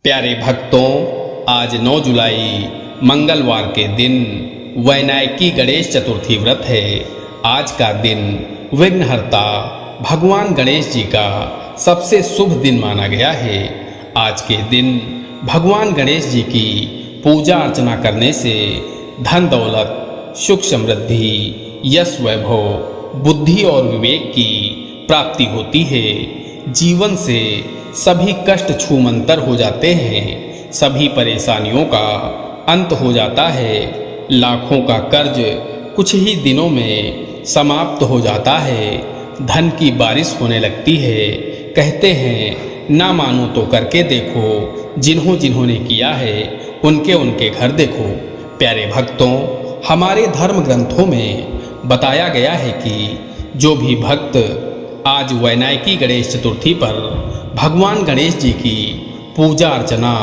प्यारे भक्तों, आज 9 जुलाई मंगलवार के दिन वैनायकी गणेश चतुर्थी व्रत है। आज का दिन विघ्नहर्ता भगवान गणेश जी का सबसे शुभ दिन माना गया है। आज के दिन भगवान गणेश जी की पूजा अर्चना करने से धन दौलत, सुख समृद्धि, यश वैभव, बुद्धि और विवेक की प्राप्ति होती है। जीवन से सभी कष्ट छूमंतर हो जाते हैं, सभी परेशानियों का अंत हो जाता है। लाखों का कर्ज कुछ ही दिनों में समाप्त हो जाता है। धन की बारिश होने लगती है। कहते हैं ना मानो तो करके देखो, जिन्होंने किया है उनके घर देखो। प्यारे भक्तों, हमारे धर्म ग्रंथों में बताया गया है कि जो भी भक्त आज वैनायकी गणेश चतुर्थी पर भगवान गणेश जी की पूजा अर्चना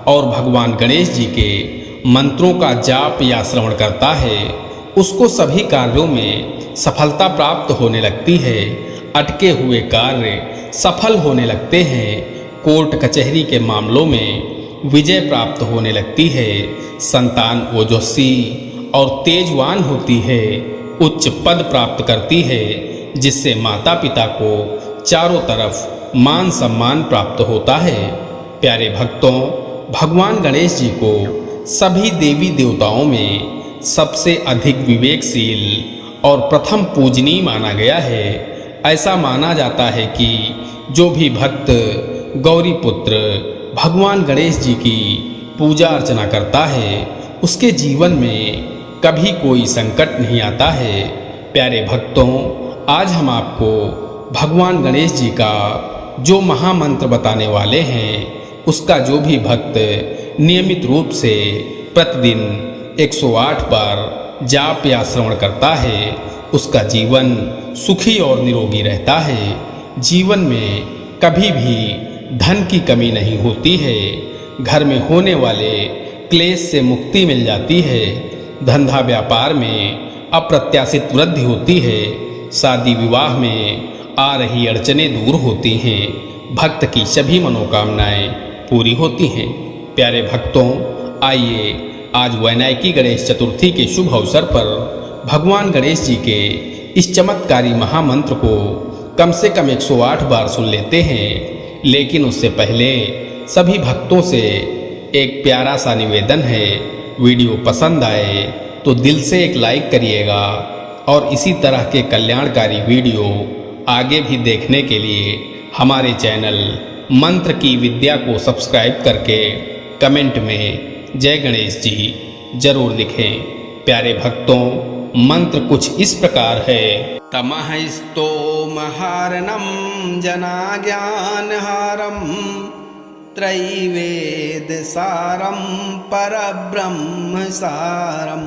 और भगवान गणेश जी के मंत्रों का जाप या श्रवण करता है, उसको सभी कार्यों में सफलता प्राप्त होने लगती है। अटके हुए कार्य सफल होने लगते हैं। कोर्ट कचहरी के मामलों में विजय प्राप्त होने लगती है। संतान ओजस्वी और तेजवान होती है। उच्च पद प्राप्त करती है, जिससे माता पिता को चारों तरफ मान सम्मान प्राप्त होता है। प्यारे भक्तों, भगवान गणेश जी को सभी देवी देवताओं में सबसे अधिक विवेकशील और प्रथम पूजनीय माना गया है। ऐसा माना जाता है कि जो भी भक्त गौरी पुत्र भगवान गणेश जी की पूजा अर्चना करता है, उसके जीवन में कभी कोई संकट नहीं आता है। प्यारे भक्तों, आज हम आपको भगवान गणेश जी का जो महामंत्र बताने वाले हैं, उसका जो भी भक्त नियमित रूप से प्रतिदिन 108 बार जाप या श्रवण करता है, उसका जीवन सुखी और निरोगी रहता है। जीवन में कभी भी धन की कमी नहीं होती है। घर में होने वाले क्लेश से मुक्ति मिल जाती है। धंधा व्यापार में अप्रत्याशित वृद्धि होती है। शादी विवाह में आ रही अड़चनें दूर होती हैं। भक्त की सभी मनोकामनाएं पूरी होती हैं। प्यारे भक्तों, आइए आज वैनायकी गणेश चतुर्थी के शुभ अवसर पर भगवान गणेश जी के इस चमत्कारी महामंत्र को कम से कम 108 बार सुन लेते हैं। लेकिन उससे पहले सभी भक्तों से एक प्यारा सा निवेदन है, वीडियो पसंद आए तो दिल से एक लाइक करिएगा और इसी तरह के कल्याणकारी वीडियो आगे भी देखने के लिए हमारे चैनल मंत्र की विद्या को सब्सक्राइब करके कमेंट में जय गणेश जी जरूर लिखें। प्यारे भक्तों, मंत्र कुछ इस प्रकार है। तमः स्तोमहारणं जनाज्ञानहारं त्रैवेद सारं परब्रह्म सारं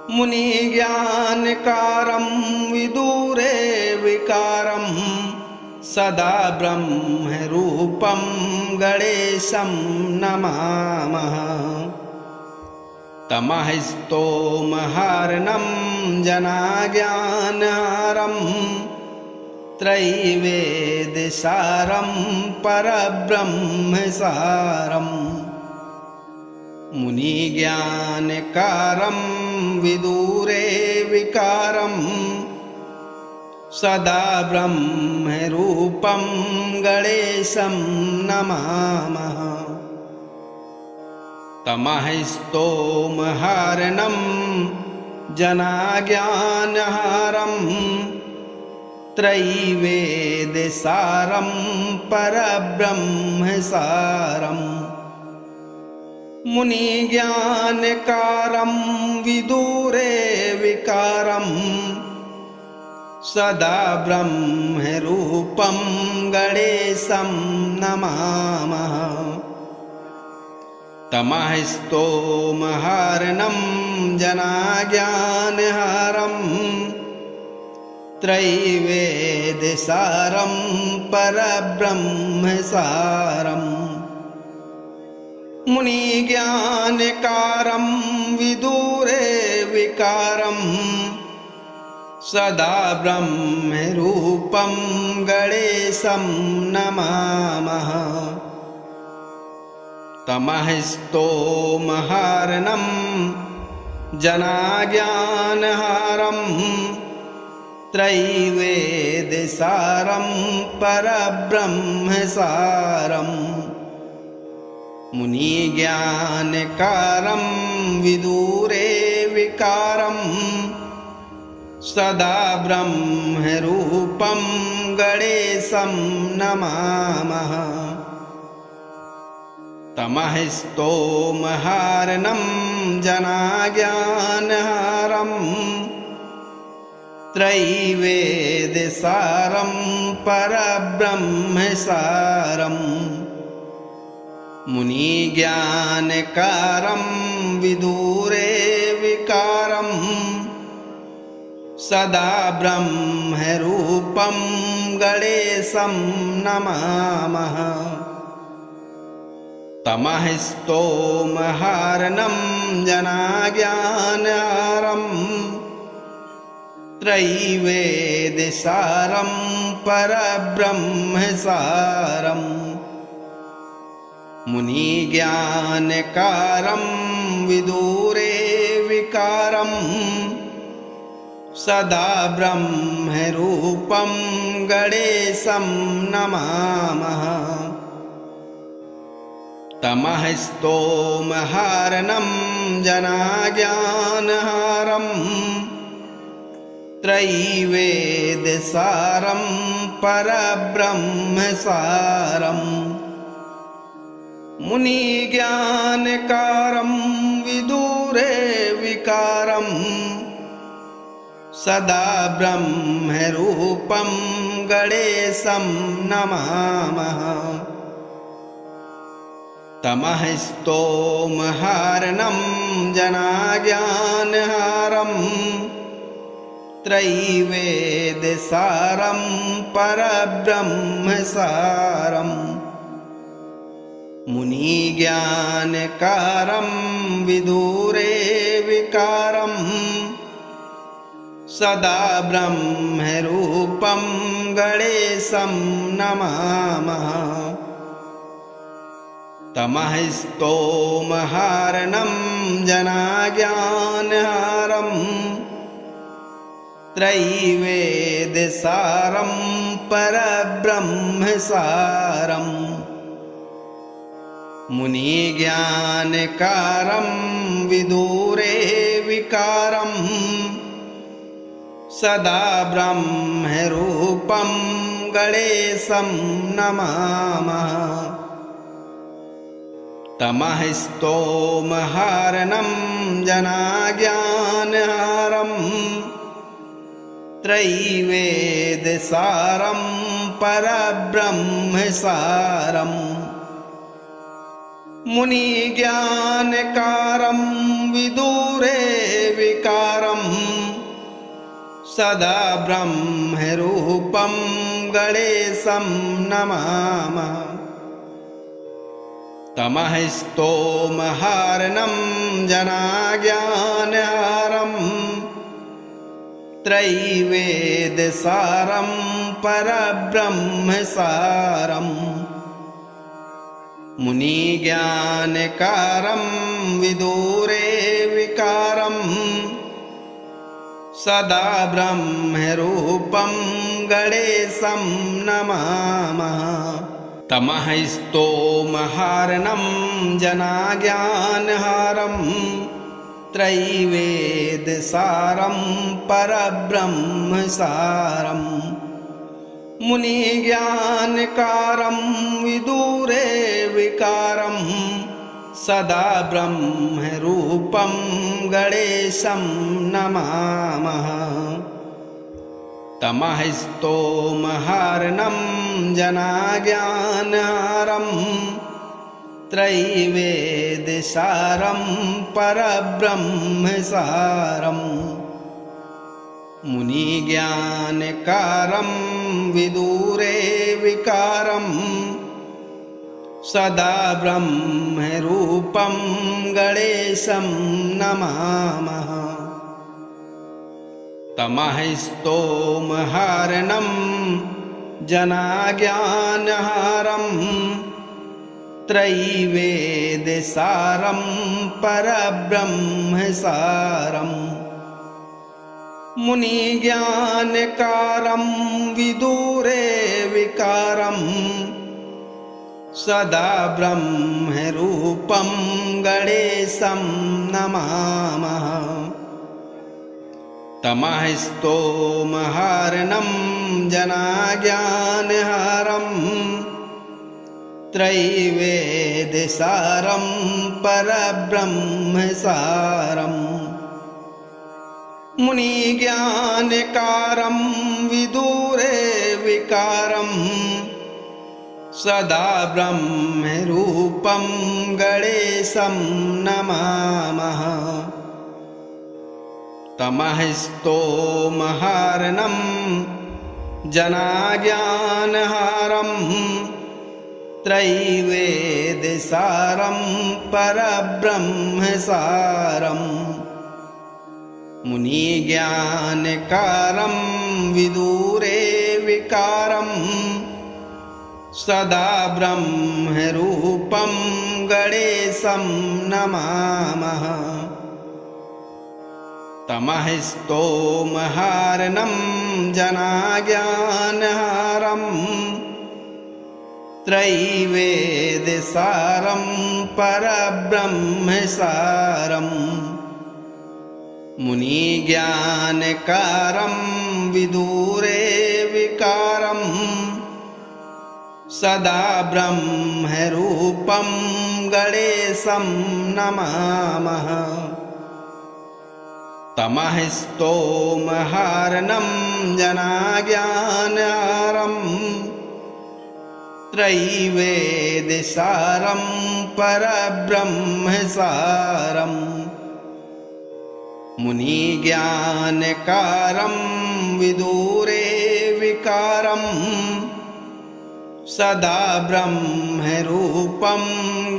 मुनिज्ञानकारं विदुरे विकारं सदा ब्रह्मरूपं गणेशं नमामः। तमः स्तोमहारणं जनाज्ञानहारं त्रैवेदसारं परब्रह्म सारं मुनिज्ञानकारं विदुरे विकारं सदा ब्रह्मरूपं गणेशं नमामः। तमः स्तोमहारणं जनाज्ञानहारं त्रैवेदसारं परब्रह्म सारं मुनिज्ञानकारं विदुरे विकारं सदा ब्रह्मरूपं गणेशं नमामः। तमः स्तोमहारणं जनाज्ञानहारं त्रैवेदसारं परब्रह्म सारं मुनिज्ञानकारं विदुरे विकारं सदा ब्रह्मरूपं गणेशं नमामः। तमः स्तोमहार्णं जनाज्ञानहारं त्रैवेद्यसारं परब्रह्मसारं मुनिज्ञानकारं विदुरे विकारं सदा ब्रह्मरूपं गणेशं नमामः। तमः स्तोमहार्णं जनाज्ञानहारं त्रैवेद्यसारं परब्रह्मसारं मुनिज्ञानकारं विदुरे विकारं सदा ब्रह्मरूपं गणेशं नमामः। तमः स्तोमहार्णं जनाज्ञानहारं त्रैवेद्यसारं परब्रह्मसारं मुनिज्ञानकारं विदुरे विकारं सदा ब्रह्मरूपं गणेशं नमामः। तमः स्तोमहार्णं जनाज्ञानहारं त्रैवेद्यसारं परब्रह्मसारं मुनिज्ञानकारं विदुरे विकारं सदा ब्रह्मरूपं गणेशं नमामः। तमः स्तोमहार्णं जनाज्ञानहारं त्रैवेद्यसारं परब्रह्मसारं मुनिज्ञानकारं विदुरे विकारं सदा ब्रह्मरूपं गणेशं नमामः। तमः स्तोमहार्णं जनाज्ञानहारं त्रैवेद्यसारं परब्रह्मसारं मुनिज्ञानकारं विदुरे विकारं सदा ब्रह्मरूपं गणेशं नमामः। तमः स्तोमहार्णं जनाज्ञानहारं त्रैवेद्यसारं परब्रह्मसारं मुनिज्ञानकारं विदुरे विकारं सदा ब्रह्मरूपं गणेशं नमामः। तमः स्तोमहार्णं जनाज्ञानहारं त्रैवेद्यसारं परब्रह्मसारं मुनिज्ञानकारं विदुरे विकारं सदा ब्रह्मरूपं गणेशं नमामः। तमः स्तोमहार्णं जनाज्ञानहारं त्रैवेद्यसारं परब्रह्मसारं मुनिज्ञानकारं विदुरे विकारं सदा ब्रह्मरूपं गणेशं नमामः। तमः स्तोमहार्णं जनाज्ञानहारं त्रैवेद्यसारं परब्रह्मसारं मुनिज्ञानकारं विदुरे विकारं सदा ब्रह्मरूपं गणेशं नमामः। तमः स्तोमहार्णं जनाज्ञानहारं त्रैवेद्यसारं परब्रह्मसारं मुनिज्ञानकारं विदुरेविकारं सदा ब्रह्मरूपं गणेशं नमामः। तमः स्तोमहार्णं जनाज्ञानहारं त्रैवेद्यसारं परब्रह्मसारं मुनिज्ञानकारं विदुरेविकारं सदा ब्रह्मरूपं गणेशं नमामः। तमः स्तोमहार्णं जनाज्ञानहारं त्रैवेद्यसारं परब्रह्मसारं मुनिज्ञानकारं विदुरेविकारं सदा ब्रह्मरूपं गणेशं नमामः। तमः स्तोमहार्णं जनाज्ञानहारं त्रैवेद्यसारं परब्रह्मसारं मुनिज्ञानकारं विदुरेविकारं सदा ब्रह्मरूपं गणेशं नमामः। तमः स्तोमहार्णं जनाज्ञानहारं त्रैवेद्यसारं परब्रह्मसारं मुनिज्ञानकारं विदुरेविकारं सदा ब्रह्मरूपं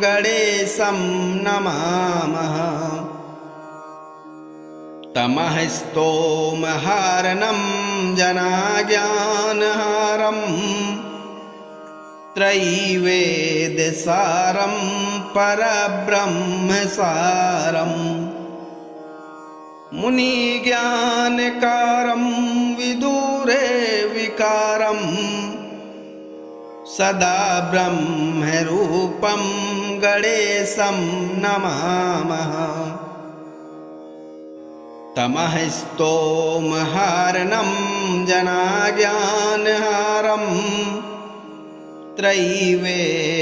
गणेशं नमामः। तमः स्तोमहार्णं जनाज्ञानहारं त्रैवेद्यसारं परब्रह्मसारं मुनिज्ञानकारं विदुरेविकारं सदा ब्रह्मरूपं गणेशं नमामः। तमः स्तोमहार्णं जनाज्ञानहारं त्रैवेद्यसारं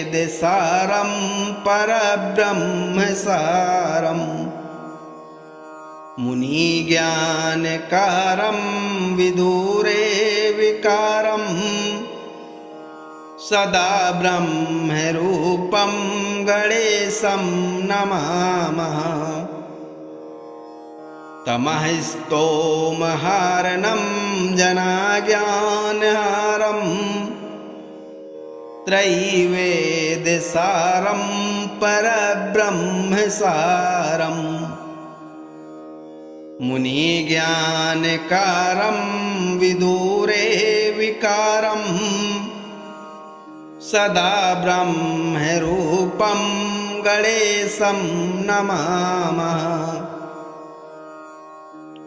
परब्रह्मसारं मुनिज्ञानकारं विदुरेविकारं सदा ब्रह्मरूपं गणेशं नमामः। तमः स्तोमहार्णं जनाज्ञानहारं त्रैवेद्यसारं परब्रह्मसारं मुनिज्ञानकारं विदुरेविकारं सदा ब्रह्मरूपं गणेशं नमामः।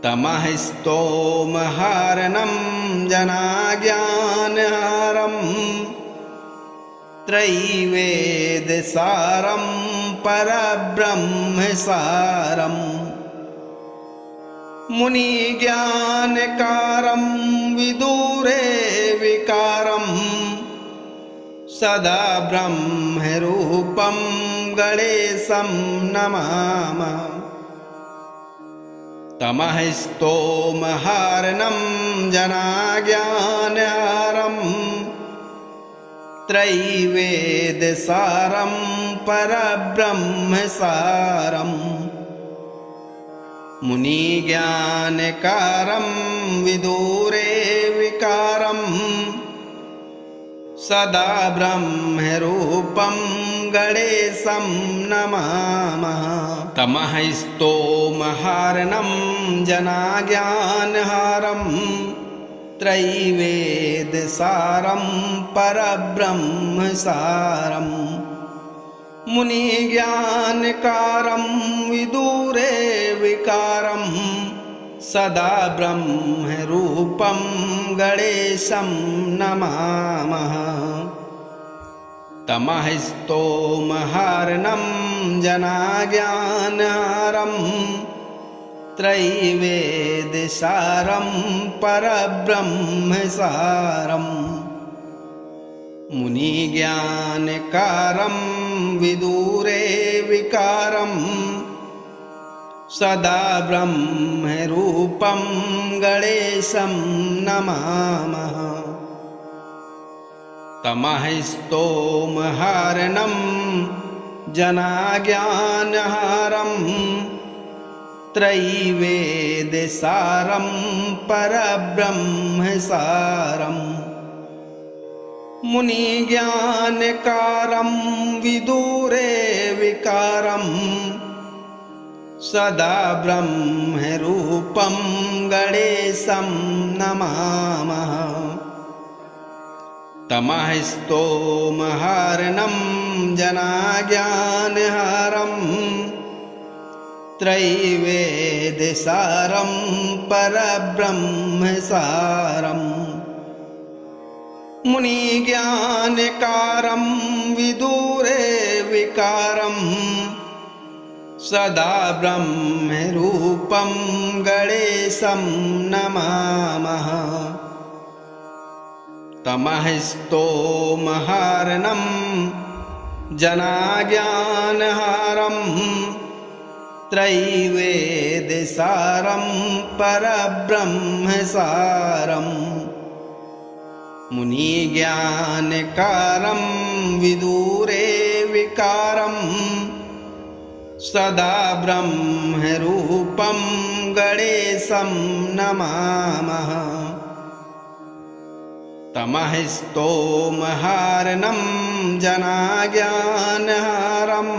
तमः स्तोमहार्णं जनाज्ञानहारं त्रैवेद्यसारं परब्रह्मसारं मुनिज्ञानकारं विदुरेविकारं सदा ब्रह्मरूपं गणेशं नमामः। तमः स्तोमहार्णं जनाज्ञानहारं त्रैवेद्यसारं परब्रह्मसारं मुनिज्ञानकारं विदुरेविकारं सदा ब्रह्मरूपं गणेशं नमामः। तमः स्तोमहार्णं जनाज्ञानहारं त्रैवेद्यसारं परब्रह्मसारं मुनिज्ञानकारं विदूरे विकारं सदा ब्रह्मरूपं गणेशं नमामः। तमःस्तोमहरणं जनाज्ञानहरं त्रैवेद्यसारं परब्रह्मसारम्। मुनिज्ञानकारं विदूरे विकारं सदा ब्रह्मरूपं गणेशं नमामः। तमःस्तोमहरणं जनाज्ञानहरं त्रैवेद्यसारं परब्रह्मसारम्। मुनिज्ञानकारं विदूरे विकारं सदा ब्रह्मरूपं गणेशं नमामः। तमःस्तोमहरणं जनाज्ञानहरं त्रैवेद्यसारं परब्रह्मसारम्। मुनिज्ञानकारं विदूरे विकारं सदा ब्रह्मरूपं गणेशं नमामः। तमःस्तोमहरणं जनाज्ञानहरं त्रैवेद्यसारं परब्रह्मसारम्। मुनिज्ञानकारं विदूरे विकारं सदा ब्रह्मरूपं गणेशं नमामः। तमःस्तोमहरणं जनाज्ञानहरं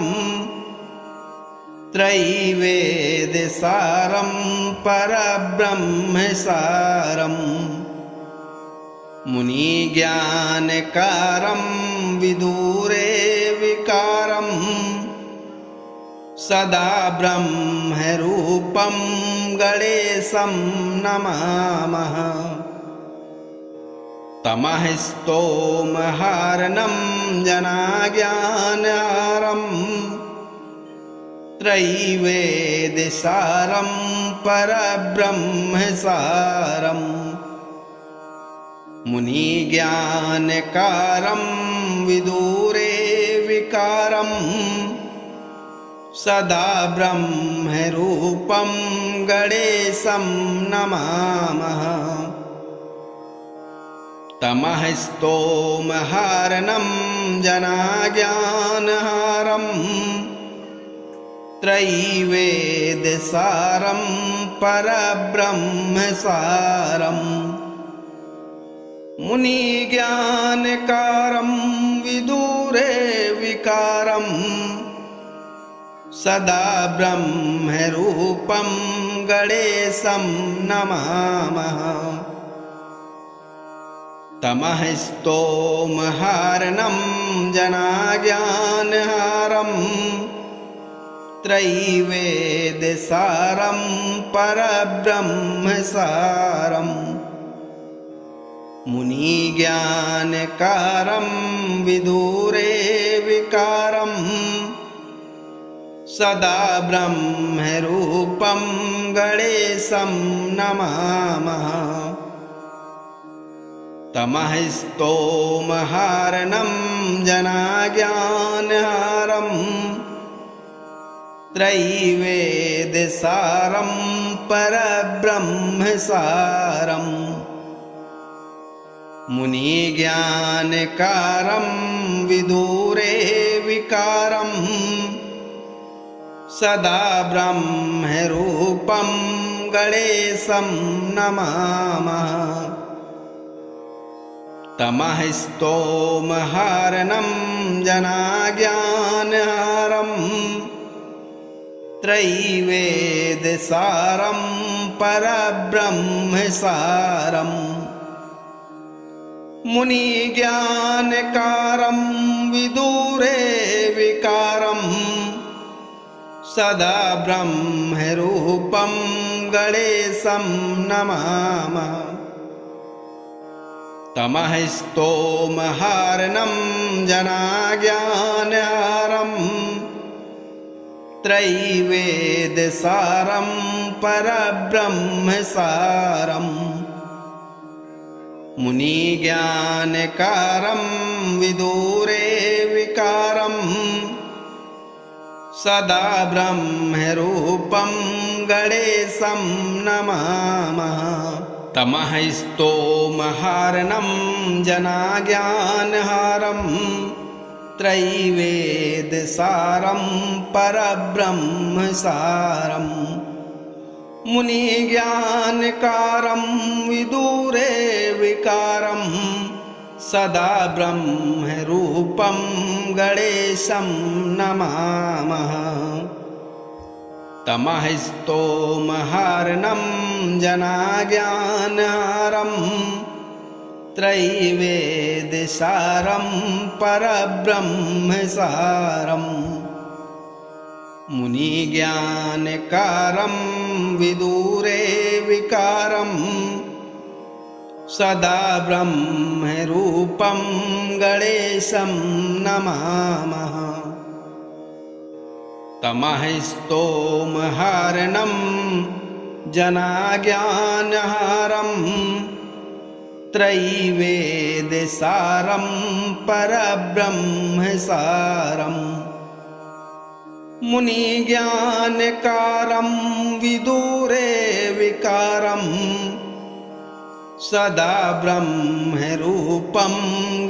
त्रैवेद्यसारं परब्रह्मसारम्। मुनिज्ञानकारं विदूरे विकारं सदा ब्रह्मरूपं गणेशं नमामः। तमःस्तोमहरणं जनाज्ञानहरं त्रैवेद्यसारं परब्रह्मसारम्। मुनिज्ञानकारं विदूरे विकारं सदा ब्रह्मरूपं गणेशं नमामः। तमःस्तोमहरणं जनाज्ञानहरं त्रैवेद्यसारं परब्रह्मसारम्। मुनिज्ञानकारं विदूरे विकारं सदा ब्रह्मरूपं गणेशं नमामः। तमःस्तोमहरणं जनाज्ञानहरं त्रैवेद्यसारं परब्रह्मसारम्। मुनिज्ञानकारं विदूरे विकारं सदा ब्रह्मरूपं गणेशं नमामः। तमःस्तोमहरणं जनाज्ञानहरं त्रैवेद्यसारं परब्रह्मसारम्। मुनिज्ञानकारं विदूरे विकारं सदा ब्रह्मरूपं गणेशं नमामः। तमःस्तोमहरणं जनाज्ञानहरं त्रैवेद्यसारं परब्रह्मसारम्। मुनिज्ञानकारं विदुरे विकारं सदा ब्रह्मरूपं गणेशं नमामः। तमः स्तोमहार्णं जनाज्ञानहारं त्रैवेदसारं परब्रह्मसारम् मुनिज्ञानकारं विदुरे विकारं सदा ब्रह्मरूपं गणेशं नमामः। तमः स्तोमहार्णं जनाज्ञानहारं त्रैवेदसारं परब्रह्मसारम् मुनिज्ञानकारं विदुरे विकारं सदा ब्रह्मरूपं गणेशं नमामः। तमः स्तोमहार्णं जनाज्ञानहारं त्रैवेदसारं परब्रह्मसारम् मुनिज्ञानकारं विदुरे विकारं सदा ब्रह्मरूपं गणेशं नमामः। तमः स्तोमहार्णं जनाज्ञानहारं त्रैवेदसारं परब्रह्मसारम् मुनिज्ञानकारं विदुरे विकारं सदा ब्रह्मरूपं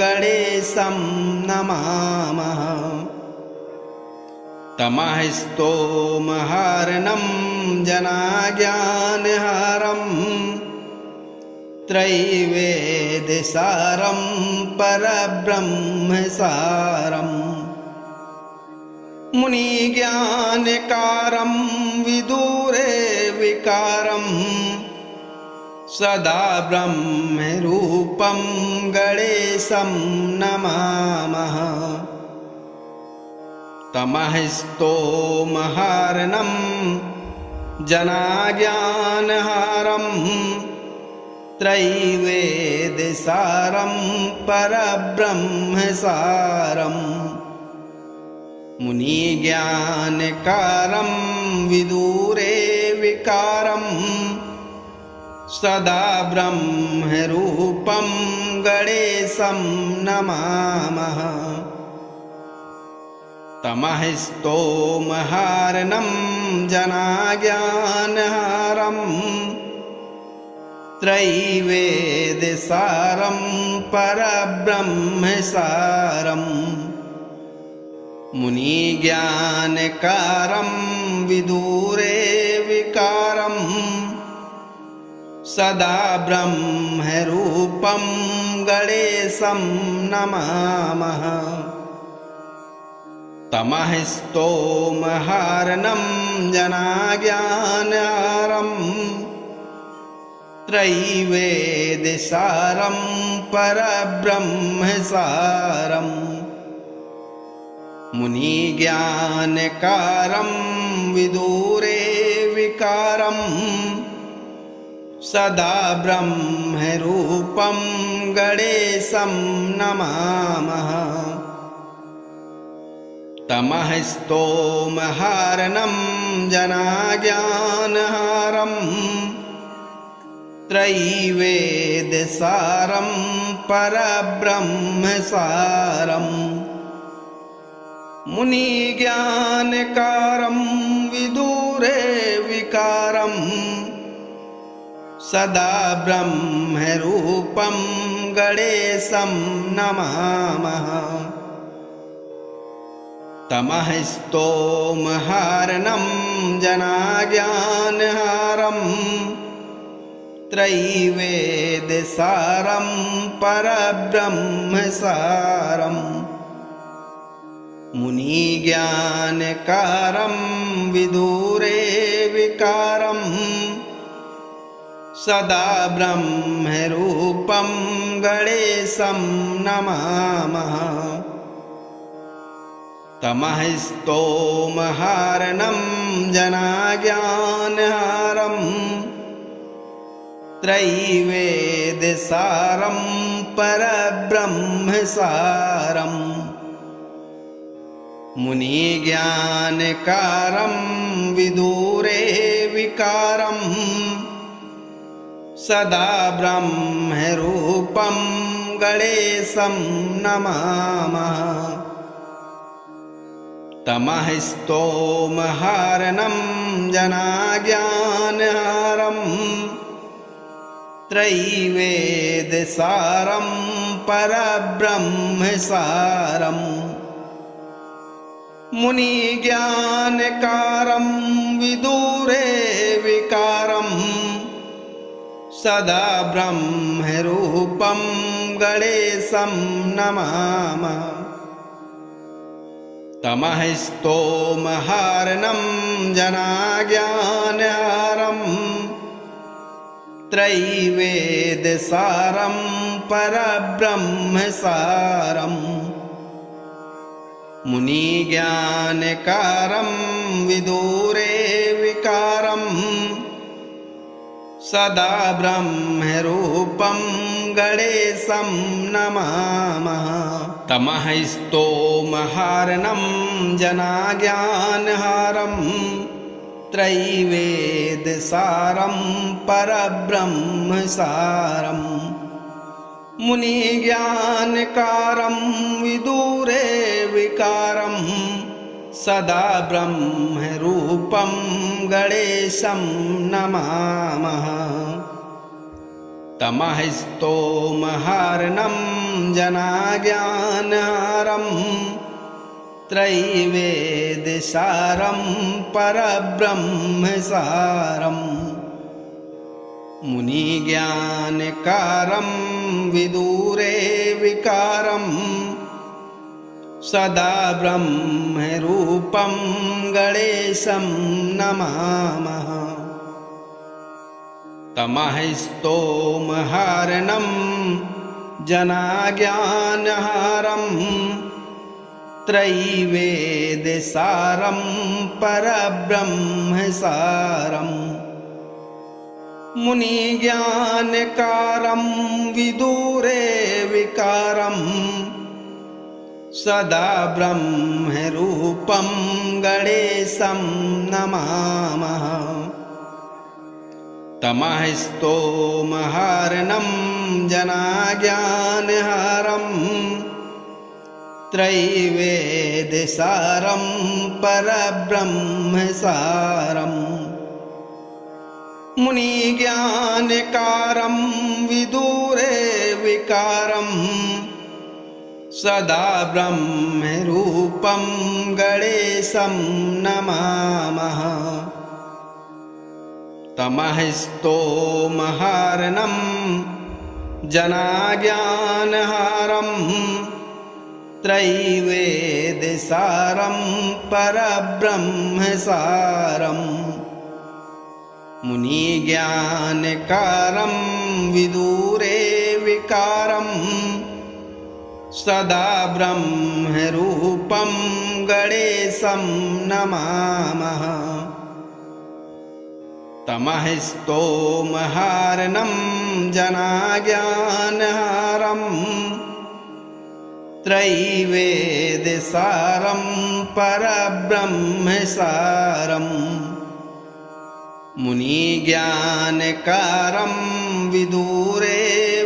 गणेशं नमामः। तमः स्तोमहार्णं जनाज्ञानहारं त्रैवेदसारं परब्रह्मसारम् मुनिज्ञानकारं विदुरे विकारं सदा ब्रह्मरूपं गणेशं नमामः। तमः स्तोमहार्णं जनाज्ञानहारं त्रैवेदसारं परब्रह्मसारम् मुनिज्ञानकारं विदुरे विकारं सदा ब्रह्मरूपं गणेशं नमामः। तमः स्तोमहार्णं जनाज्ञानहारं त्रैवेदसारं परब्रह्मसारम् मुनिज्ञानकारं विदुरे विकारं सदा ब्रह्मरूपं गणेशं नमामः। तमः स्तोमहार्णं जनाज्ञानहारं त्रैवेदसारं परब्रह्मसारम् मुनिज्ञानकारं विदुरे विकारं सदा ब्रह्मरूपं गणेशं नमामः। तमः स्तोमहार्णं जनाज्ञानहारं त्रैवेदसारं परब्रह्मसारम् मुनिज्ञानकारं विदुरे विकारं सदा ब्रह्मरूपं गणेशं नमामः। तमः स्तोमहार्णं जनाज्ञानहारं त्रैवेदसारं परब्रह्मसारम् मुनिज्ञानकारं विदुरे विकारं सदा ब्रह्मरूपं गणेशं नमामः। तमः स्तोमहारणं जनाज्ञानहारं त्रैवेद्यसारं परब्रह्मसारं मुनिज्ञानकारं विदुरे विकारं सदा ब्रह्मरूपं गणेशं नमामः। तमः स्तोमहारणं जनाज्ञानहारं त्रैवेद्यसारं परब्रह्मसारं मुनिज्ञानकारं विदुरे विकारं सदा ब्रह्मरूपं गणेशं नमामः। तमः स्तोमहारणं जनाज्ञानहारं त्रैवेद्यसारं परब्रह्मसारं मुनिज्ञानकारं विदुरे विकारं सदा ब्रह्मरूपं गणेशं नमामः। तमः स्तोमहारणं जनाज्ञानहारं त्रैवेद्यसारं परब्रह्मसारं मुनिज्ञानकारं विदुरे विकारं सदा ब्रह्मरूपं गणेशं नमामः। तमः स्तोमहारणं जनाज्ञानहारं त्रैवेद्यसारं परब्रह्मसारं मुनिज्ञानकारं विदुरे विकारं सदा ब्रह्मरूपं गणेशं नमामः। तमः स्तोमहारणं जनाज्ञानहारं त्रैवेद्यसारं परब्रह्मसारं मुनिज्ञानकारं विदुरे विकारं सदा ब्रह्मरूपं गणेशं नमामः। तमः स्तोमहारणं जनाज्ञानहारं त्रैवेद्यसारं परब्रह्मसारं मुनिज्ञानकारं विदुरे विकारं सदा ब्रह्मरूपं गणेशं नमामः। तमः स्तोमहारणं जनाज्ञानहारं त्रैवेद्यसारं परब्रह्मसारं मुनिज्ञानकारं विदुरे विकारं सदा ब्रह्मरूपं गणेशं नमामः। तमः स्तोमहारणं जनाज्ञानहारं त्रैवेद्यसारं परब्रह्मसारं मुनिज्ञानकारं विदुरे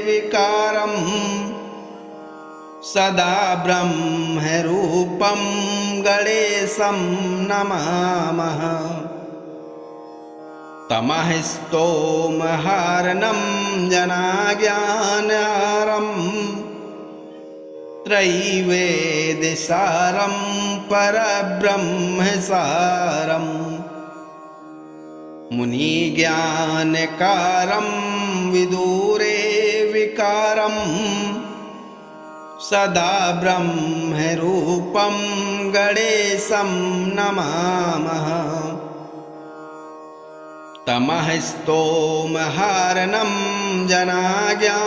विकारं सदा ब्रह्मरूपं गणेशं नमामः। तमः स्तोमहारणं जनाज्ञानहारं त्रैवेद्यसारं परब्रह्मसारं मुनिज्ञानकारं विदुरे विकारं सदा ब्रह्मरूपं गणेशं नमामः। तमः स्तोमहारणं जनाज्ञानहारं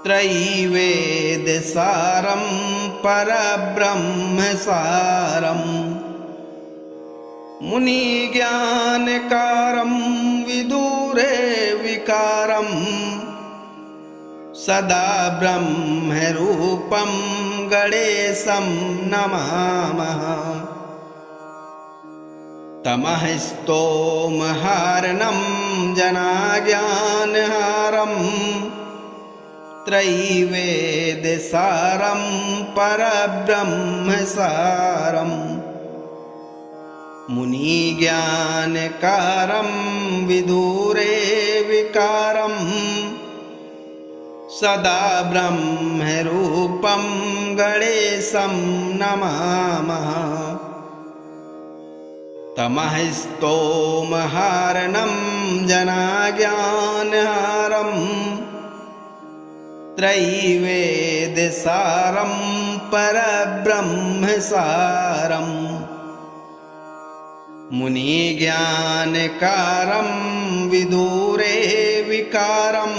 त्रैवेद्यसारं परब्रह्मसारं मुनिज्ञानकारं विदुरे विकारं सदा ब्रह्मरूपं गणेशं नमामः। तमः स्तोमहारणं जनाज्ञानहारं त्रैवेद्यसारं परब्रह्मसारं मुनिज्ञानकारं विदुरे विकारं सदा ब्रह्मरूपं गणेशं नमामः। तमः स्तोमहारणं जनाज्ञानहारं त्रैवेद्यसारं परब्रह्मसारं मुनिज्ञानकारं विदुरे विकारं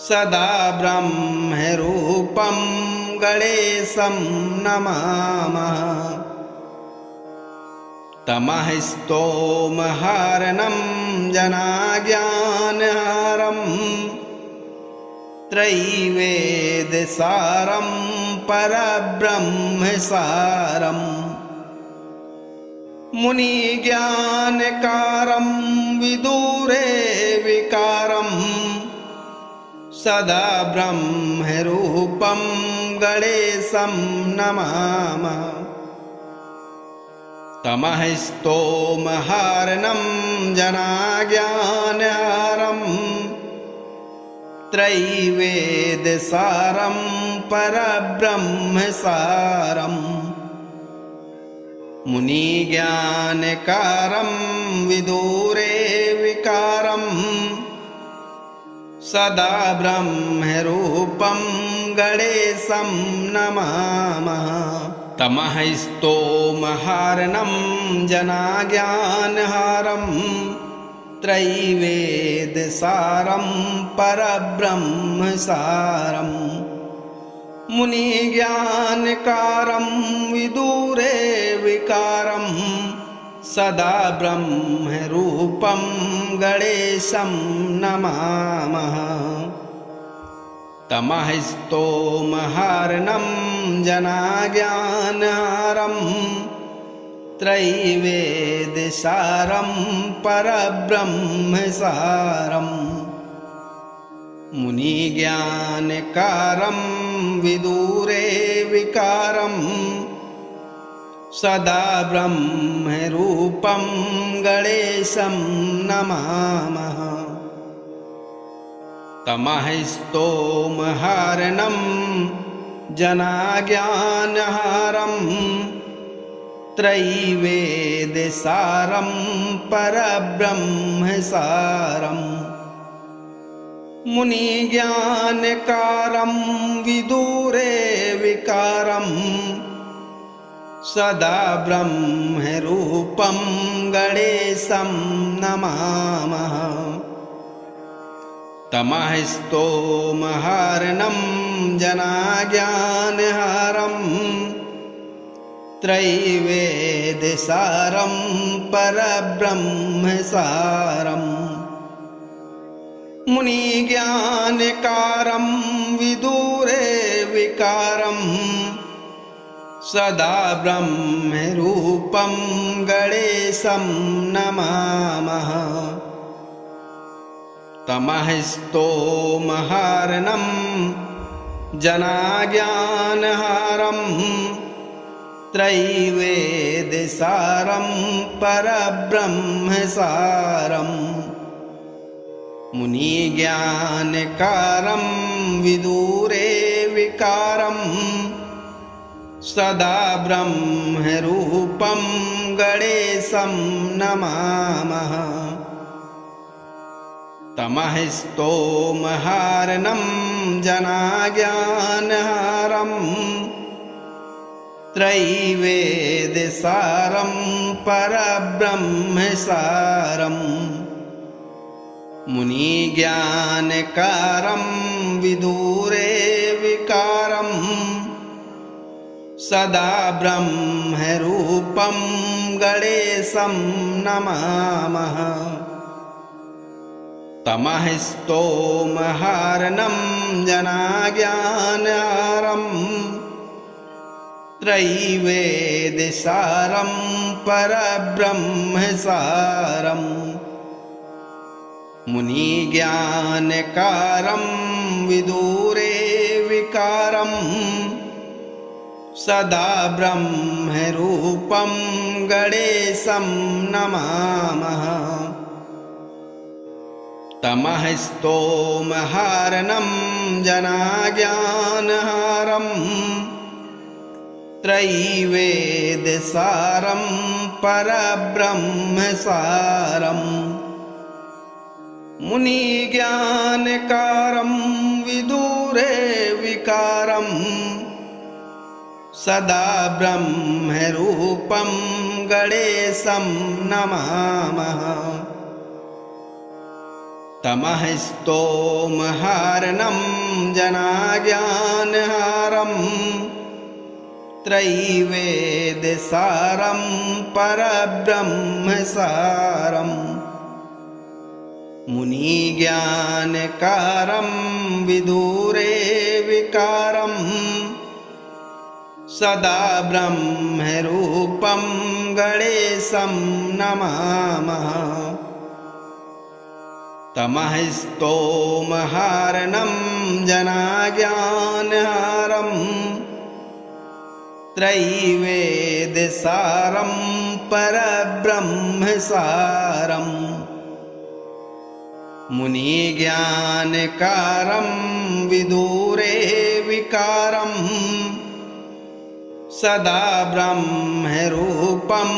सदा ब्रह्मरूपं गणेशं नमामः। तमः स्तोमहारणं जनाज्ञानहारं त्रैवेद्यसारं परब्रह्मसारं मुनिज्ञानकारं विदुरे विकारं सदा ब्रह्मरूपं गणेशं नमामः। तमः स्तोमहारणं जनाज्ञानहारं त्रैवेद्यसारं परब्रह्मसारं मुनिज्ञानकारं विदुरे विकारं सदा ब्रह्मरूपं गणेशं नमामः। तमः स्तोमहारणं जनाज्ञानहारं त्रैवेद्यसारं परब्रह्मसारं मुनिज्ञानकारं विदुरे विकारं सदा ब्रह्मरूपं गणेशं नमामः। तमः स्तोमहारणं जनाज्ञानहारं त्रैवेद्यसारं परब्रह्मसारं मुनिज्ञानकारं विदुरे विकारं सदा ब्रह्मरूपं गणेशं नमामः। तमः स्तोमहारणं जनाज्ञानहारं त्रैवेद्यसारं परब्रह्मसारं मुनिज्ञानकारं विदुरे विकारं सदा ब्रह्मरूपं गणेशं नमामः। तमः स्तोमहारणं जनाज्ञानहारं त्रैवेद्यसारं परब्रह्मसारं मुनिज्ञानकारं विदुरे विकारं सदा ब्रह्मरूपं गणेशं नमामः। तमः स्तोमहारणं जनाज्ञानहारं त्रैवेद्यसारं परब्रह्मसारं मुनिज्ञानकारं विदुरे विकारं सदा ब्रह्मरूपं गणेशं नमामः। तमः स्तोमहारणं जनाज्ञानहारं त्रैवेद्यसारं परब्रह्मसारम् मुनिज्ञानकारं विदुरे विकारं सदा ब्रह्मरूपं गणेशं नमामः। तमः स्तोमहारणं जनाज्ञानहारं त्रैवेद्यसारं परब्रह्मसारम् मुनिज्ञानकारं विदुरे विकारं सदा ब्रह्मरूपं गणेशं नमामः। तमः स्तोमहारणं जनाज्ञानहारं त्रैवेद्यसारं परब्रह्मसारम् मुनिज्ञानकारं विदुरे विकारं सदा ब्रह्मरूपं गणेशं नमामः। तमः स्तोमहारणं जनाज्ञानहारं त्रैवेद्यसारं परब्रह्मसारम् मुनिज्ञानकारं विदुरे विकारं सदा ब्रह्मरूपं गणेशं नमामः। तमः स्तोमहारणं जनाज्ञानहारं त्रैवेद्यसारं परब्रह्मसारम् मुनिज्ञानकारं विदुरे विकारं सदा ब्रह्मरूपं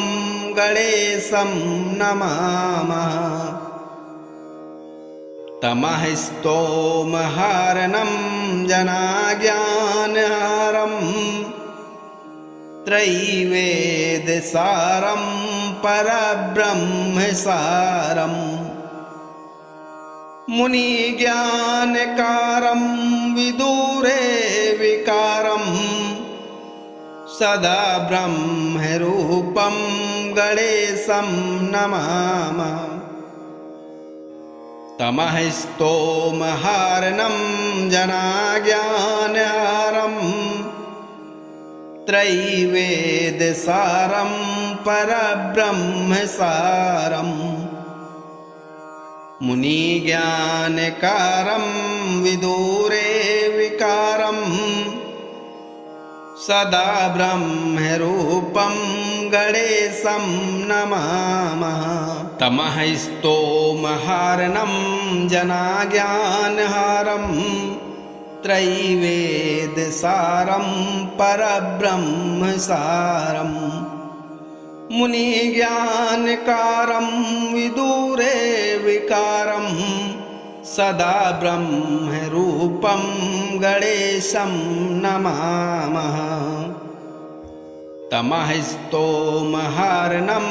गणेशं नमामः। तमः स्तोमहारणं जनाज्ञानहारं त्रैवेद्यसारं परब्रह्मसारम् मुनिज्ञानकारं विदुरे विकारं सदा ब्रह्मरूपं गणेशं नमामः। तमः स्तोमहारणं जनाज्ञानहारं त्रैवेद्यसारं परब्रह्मसारम् मुनिज्ञानकारं विदुरे विकारं सदा ब्रह्मरूपं गणेशं नमामः। तमः स्तोमहारणं जनाज्ञानहारं त्रैवेद्यसारं परब्रह्मसारम् मुनिज्ञानकारं विदुरे विकारं सदा ब्रह्मरूपं गणेशं नमामः। तमः स्तोमहारणं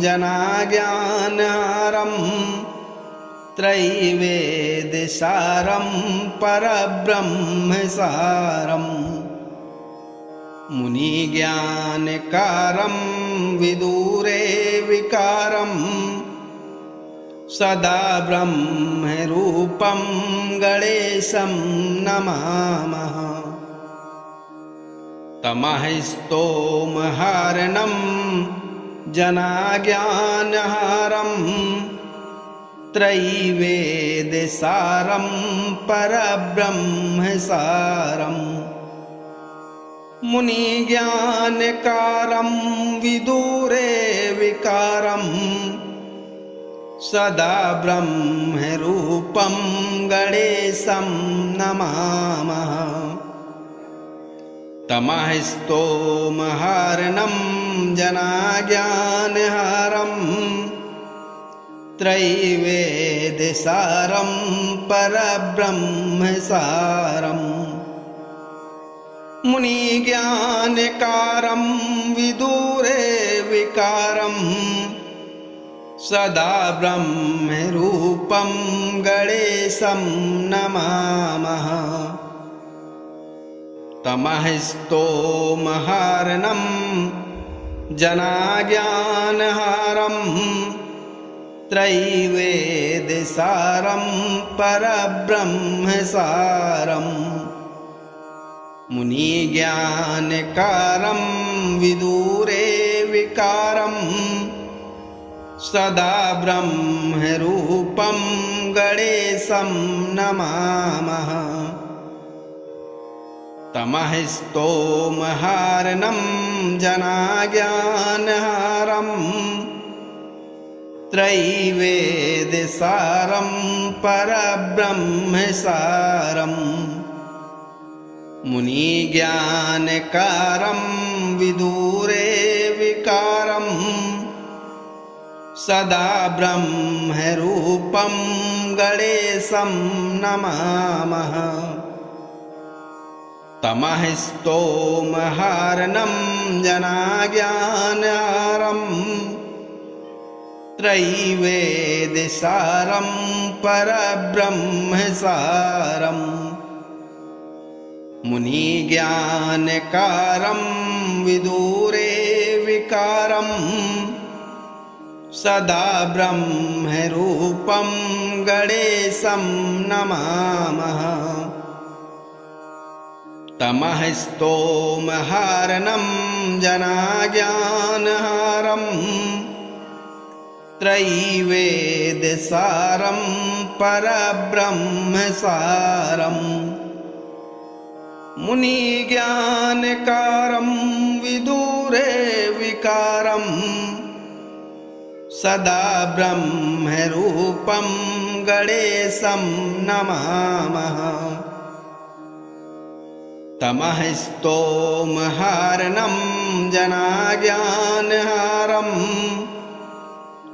जनाज्ञानहारं त्रैवेद्यसारं परब्रह्मसारम् मुनिज्ञानकारं विदुरे विकारं सदा ब्रह्मरूपं गणेशं नमामः। तमः स्तोमहारणं जनाज्ञानहारं त्रैवेद्यसारं परब्रह्मसारम् मुनिज्ञानकारं विदुरे विकारं सदा ब्रह्मरूपं गणेशं नमामः। तमः स्तोमहारणं जनाज्ञानहारं त्रैवेद्यसारं परब्रह्मसारम् मुनिज्ञानकारं विकारं सदा ब्रह्मरूपं गणेशं नमामः। तमः स्तोमहार्णं जनाज्ञानहारं त्रैवेद्यसारं परब्रह्मसारं मुनिज्ञानकारं विदुरे विकारं सदा ब्रह्मरूपं गणेशं नमामः। तमः स्तोमहार्णं जनाज्ञानहारं त्रैवेद्यसारं परब्रह्मसारं मुनिज्ञानकारं विदुरे विकारं सदा ब्रह्मरूपं गणेशं नमामः। तमः स्तोमहार्णं जनाज्ञानहारं त्रैवेद्यसारं परब्रह्मसारं मुनिज्ञानकारं विदुरे विकारं सदा ब्रह्मरूपं गणेशं नमामः। तमः स्तोमहार्णं जनाज्ञानहारं त्रैवेद्यसारं परब्रह्मसारं मुनिज्ञानकारं विदुरे विकारं सदा ब्रह्मरूपं गणेशं नमामः। तमः स्तोमहार्णं जनाज्ञानहारं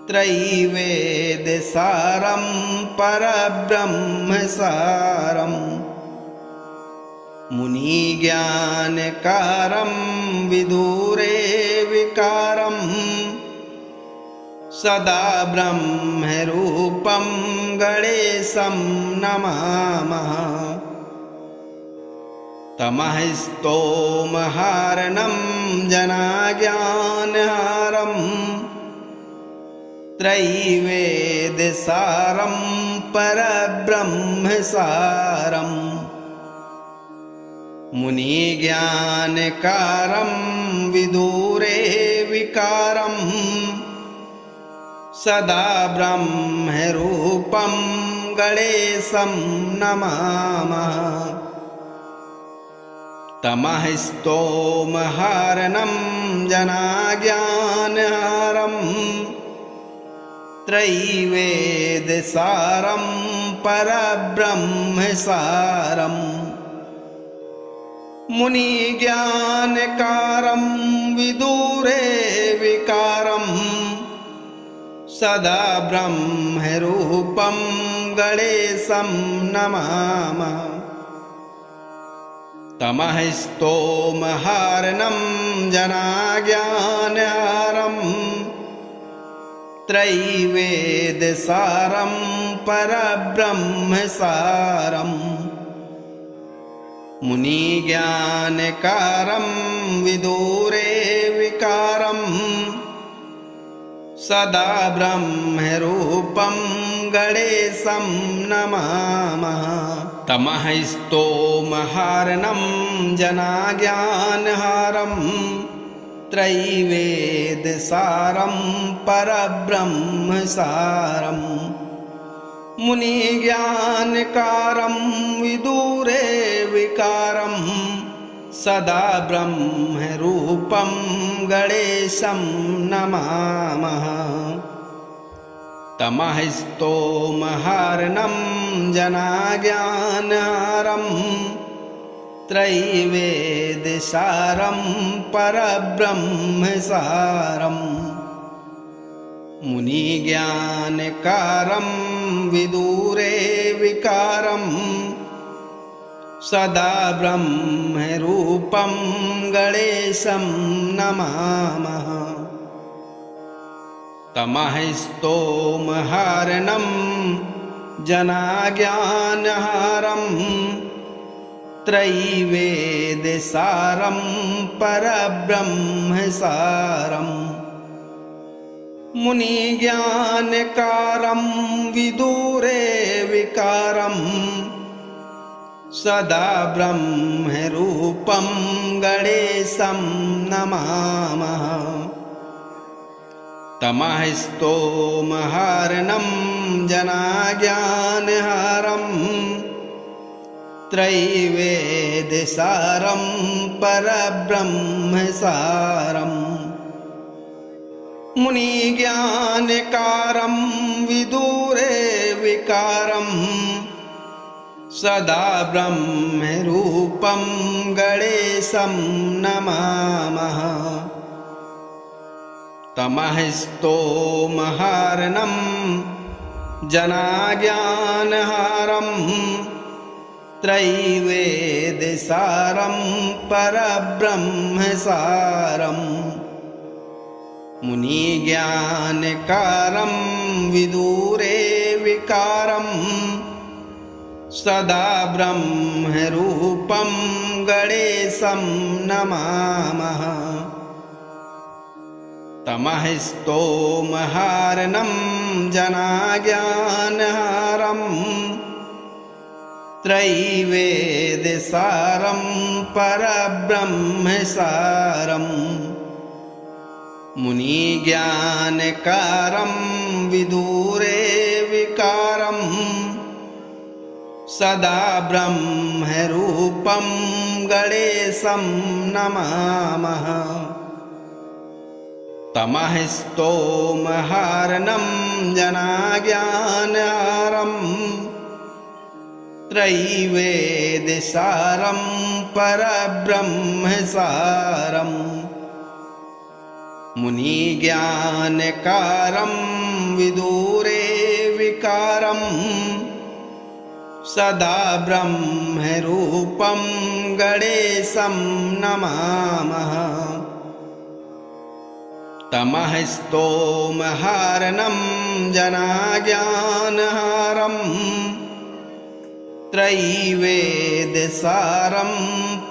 त्रैवेद्यसारं परब्रह्मसारं मुनिज्ञानकारं विदुरे विकारं सदा ब्रह्मरूपं गणेशं नमामः। तमः स्तोमहार्णं जनाज्ञानहारं त्रैवेद्यसारं परब्रह्मसारं मुनिज्ञानकारं विदुरे विकारं सदा ब्रह्मरूपं गणेशं नमामः। तमः स्तोमहार्णं जनाज्ञानहारं त्रैवेद्यसारं परब्रह्मसारं मुनिज्ञानकारं विदुरे विकारं सदा ब्रह्मरूपं गणेशं नमामः। तमः स्तोमहार्णं जनाज्ञानहारं त्रैवेद्यसारं परब्रह्मसारं मुनिज्ञानकारं विदुरे विकारं सदा ब्रह्मरूपं गणेशं नमामः। तमः स्तोमहार्णं जनाज्ञानहारं त्रैवेद्यसारं परब्रह्मसारं मुनिज्ञानकारं विदुरे विकारं सदा ब्रह्मरूपं गणेशं नमामः। तमः स्तोमहार्णं जनाज्ञानहारं त्रैवेद्यसारं परब्रह्मसारं मुनिज्ञानकारं विदुरे विकारं सदा ब्रह्मरूपं गणेशं नमामः। तमः स्तोमहारणं जनाज्ञानहारं त्रैवेद्यसारं परब्रह्मसारम् मुनिज्ञानकारं विदुरे विकारं सदा ब्रह्मरूपं गणेशं नमामः। तमः स्तोमहारणं जनाज्ञानहारं त्रैवेद्यसारं परब्रह्मसारम् मुनिज्ञानकारं विदुरे विकारं सदा ब्रह्मरूपं गणेशं नमामः। तमः स्तोमहारणं जनाज्ञानहारं त्रैवेद्यसारं परब्रह्मसारम् मुनिज्ञानकारं विदुरे विकारं सदा ब्रह्मरूपं गणेशं नमामः। तमः स्तोमहारणं जनाज्ञानहारं त्रैवेद्यसारं परब्रह्मसारम् मुनिज्ञानकारं विदुरे विकारं सदा ब्रह्मरूपं गणेशं नमामः। तमः स्तोमहारणं जनाज्ञानहारं त्रैवेद्यसारं परब्रह्मसारम् मुनिज्ञानकारं विदुरे विकारं सदा ब्रह्मरूपं गणेशं नमामः। तमः स्तोमहारणं जनाज्ञानहारं त्रैवेद्यसारं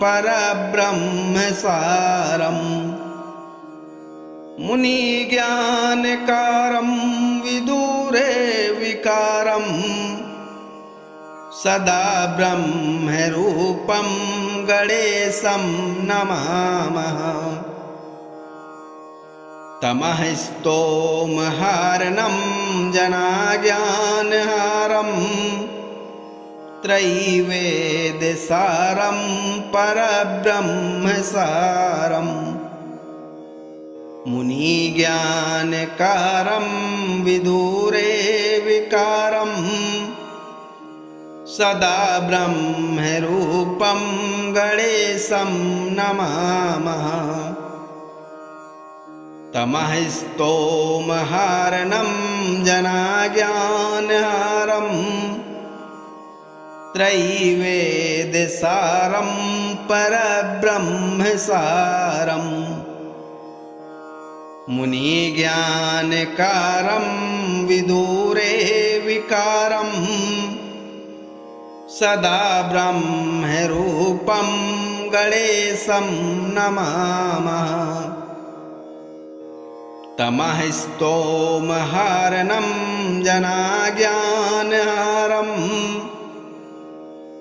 परब्रह्मसारम् मुनिज्ञानकारं विदुरे विकारं सदा ब्रह्मरूपं गणेशं नमामः। तमः स्तोमहारणं जनाज्ञानहारं त्रैवेद्यसारं परब्रह्मसारम् मुनिज्ञानकारं विदुरे विकारं सदा ब्रह्मरूपं गणेशं नमामः। तमः स्तोमहारणं जनाज्ञानहारं त्रैवेद्यसारं परब्रह्मसारम् मुनिज्ञानकारं विदुरे विकारं सदा ब्रह्मरूपं गणेशं नमामः। तमः स्तोमहारणं जनाज्ञानहारं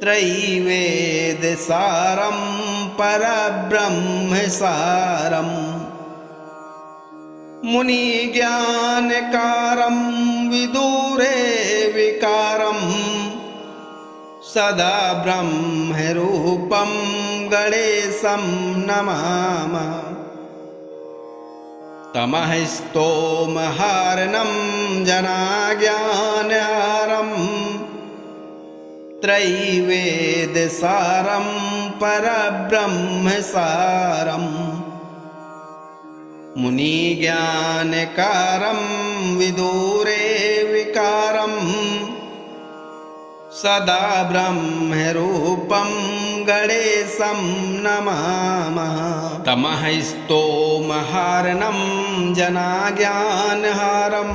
त्रैवेद्यसारं परब्रह्मसारम् मुनिज्ञानकारं विदुरे विकारं सदा ब्रह्मरूपं गणेशं नमामः। तमः स्तोमहारणं जनाज्ञानहारं त्रैवेद्यसारं परब्रह्मसारम् मुनिज्ञानकारं विदुरे विकारं सदा ब्रह्मरूपं गणेशं नमामः। तमः स्तोमहारणं जनाज्ञानहारं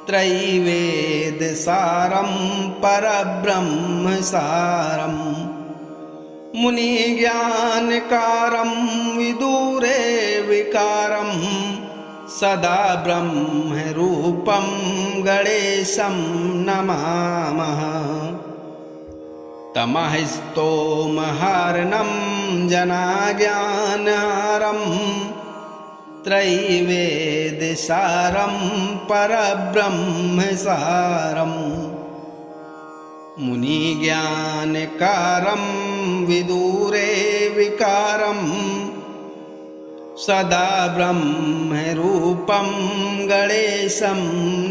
त्रैवेदसारं परब्रह्मसारम् मुनिज्ञानकारं विदुरे विकारं सदा ब्रह्मरूपं गणेशं नमामः। तमः स्तोमहारणं जनाज्ञानहारं त्रैवेदसारं परब्रह्मसारम् मुनिज्ञानकारं विदुरे विकारं सदा ब्रह्मरूपं गणेशं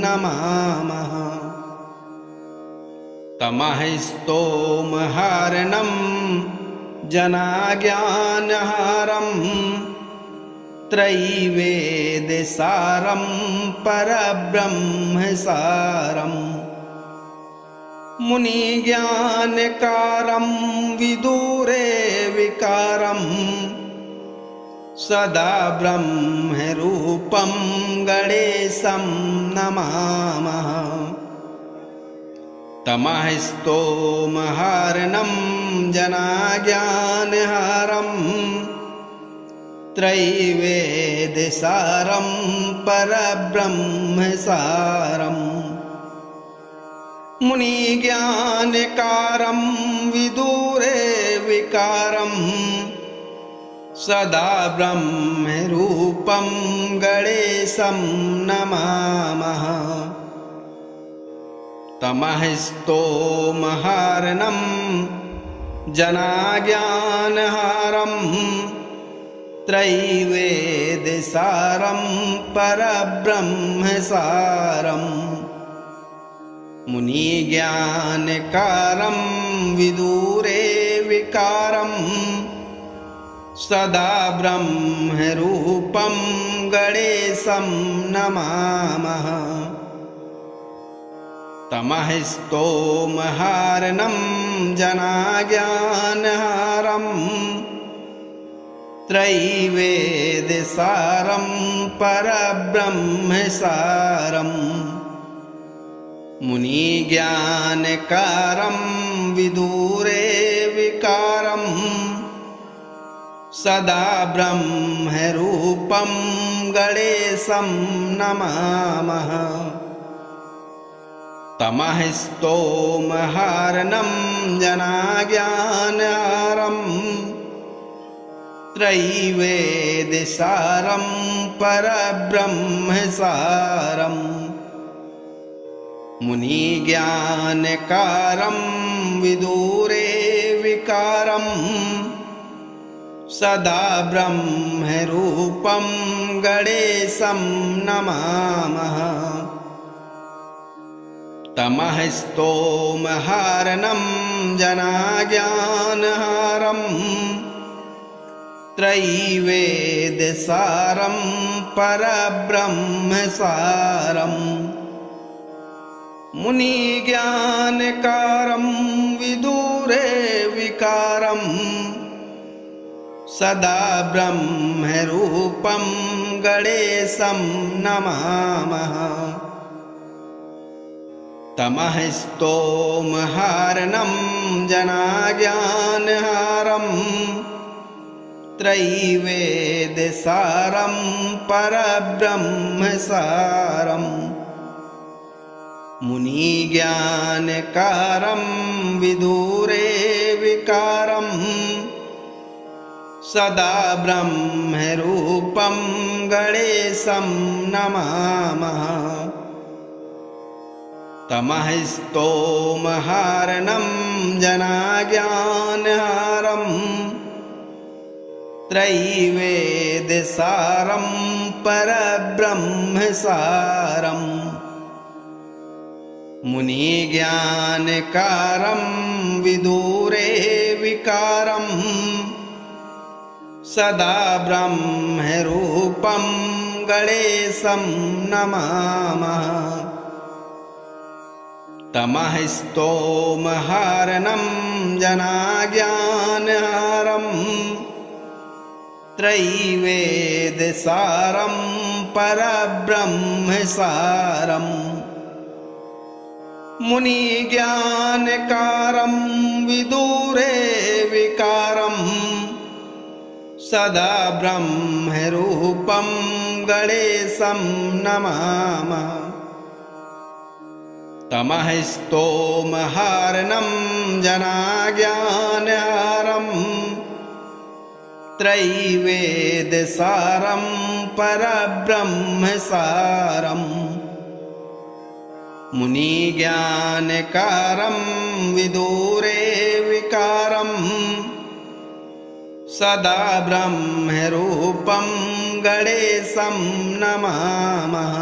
नमामः। तमः स्तोमहारणं जनाज्ञानहारं त्रैवेदसारं परब्रह्मसारम् मुनिज्ञानकारं विदुरे विकारं सदा ब्रह्मरूपं गणेशं नमामः। तमः स्तोमहारणं जनाज्ञानहारं त्रैवेदसारं परब्रह्मसारम् मुनिज्ञानकारं विदुरे विकारं सदा ब्रह्मरूपं गणेशं नमामः। तमः स्तोमहारणं जनाज्ञानहारं त्रैवेदसारं परब्रह्मसारम् मुनिज्ञानकारं विदुरे विकारं सदा ब्रह्मरूपं गणेशं नमामः। तमः स्तोमहारणं जनाज्ञानहारं त्रैवेदसारं परब्रह्मसारम् मुनिज्ञानकारं विदुरे विकारं सदा ब्रह्मरूपं गणेशं नमामः। तमः स्तोमहारणं जनाज्ञानहारं त्रैवेदसारं परब्रह्मसारम् मुनिज्ञानकारं विदुरे विकारं सदा ब्रह्मरूपं गणेशं नमामः। तमः स्तोमहारणं जनाज्ञानहारं त्रैवेदसारं परब्रह्मसारम् मुनिज्ञानकारं विदुरे विकारं सदा ब्रह्मरूपं गणेशं नमामः। तमः स्तोमहारणं जनाज्ञानहारं त्रैवेदसारं परब्रह्मसारम् मुनिज्ञानकारं विदुरे विकारं सदा ब्रह्मरूपं गणेशं नमामः। तमः स्तोमहारणं जनाज्ञानहारं त्रैवेदसारं परब्रह्मसारम् मुनिज्ञानकारं विदुरे विकारं सदा ब्रह्मरूपं गणेशं नमामः। तमः स्तोमहारणं जनाज्ञानहारं त्रैवेदसारं परब्रह्मसारं मुनिज्ञानकारं विदुरे विकारं सदा ब्रह्मरूपं गणेशं नमामः। तमः स्तोमहारणं जनाज्ञानहारं त्रैवेदसारं परब्रह्मसारं मुनिज्ञानकारं विदुरे विकारं सदा ब्रह्मरूपं गणेशं नमामः।